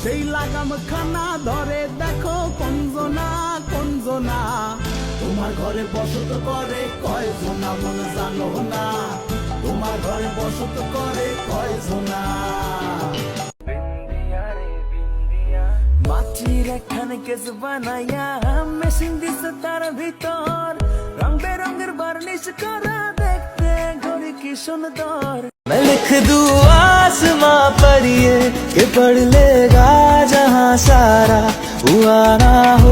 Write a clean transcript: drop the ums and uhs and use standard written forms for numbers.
সেই লাগাম খানা ধরে দেখো কঞ্জনা কঞ্জনা, তোমার ঘরে বসত করে কয়জনা মন জানো না, তোমার ঘরে বসত করে কয়জনা। মাটির একখানে কেস বানাইয়া মেশিন দিছে তার ভিতর, রং বেরঙের বার্নিশ করা দেখতে ঘরে কি সুন্দর। मैं लिख दूं आसमां पर ये कि पढ़ लेगा जहां सारा, हुआ ना हो